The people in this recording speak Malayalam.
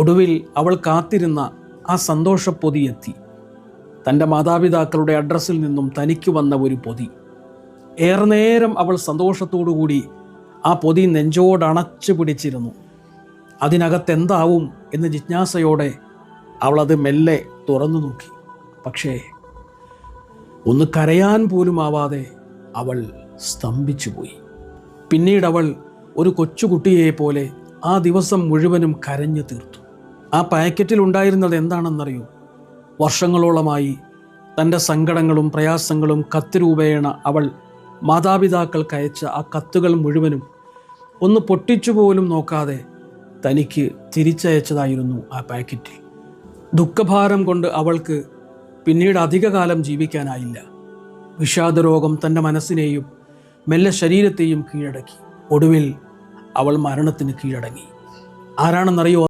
ഒടുവിൽ അവൾ കാത്തിരുന്ന ആ സന്തോഷപ്പൊതി എത്തി. തൻ്റെ മാതാപിതാക്കളുടെ അഡ്രസ്സിൽ നിന്നും തനിക്ക് വന്ന ഒരു പൊതി. ഏറെ നേരം അവൾ സന്തോഷത്തോടുകൂടി ആ പൊതി നെഞ്ചോടണച്ചു പിടിച്ചിരുന്നു. അതിനകത്തെന്താവും എന്ന് ജിജ്ഞാസയോടെ അവളത് മെല്ലെ തുറന്നു നോക്കി. പക്ഷേ ഒന്ന് കരയാൻ പോലും ആവാതെ അവൾ സ്തംഭിച്ചുപോയി. പിന്നീട് അവൾ ഒരു കൊച്ചുകുട്ടിയെ പോലെ ആ ദിവസം മുഴുവനും കരഞ്ഞു തീർത്തു. ആ പാക്കറ്റിൽ ഉണ്ടായിരുന്നത് എന്താണെന്നറിയൂ? വർഷങ്ങളോളമായി തൻ്റെ സങ്കടങ്ങളും പ്രയാസങ്ങളും കത്ത് രൂപേണ അവൾ മാതാപിതാക്കൾക്ക് അയച്ച ആ കത്തുകൾ മുഴുവനും ഒന്ന് പൊട്ടിച്ചുപോലും നോക്കാതെ തനിക്ക് തിരിച്ചയച്ചതായിരുന്നു ആ പാക്കറ്റിൽ. ദുഃഖഭാരം കൊണ്ട് അവൾക്ക് പിന്നീട് അധികകാലം ജീവിക്കാനായില്ല. വിഷാദരോഗം തൻ്റെ മനസ്സിനെയും മെല്ലെ ശരീരത്തെയും കീഴടക്കി. ഒടുവിൽ അവൾ മരണത്തിന് കീഴടങ്ങി. ആരാണെന്നറിയോ?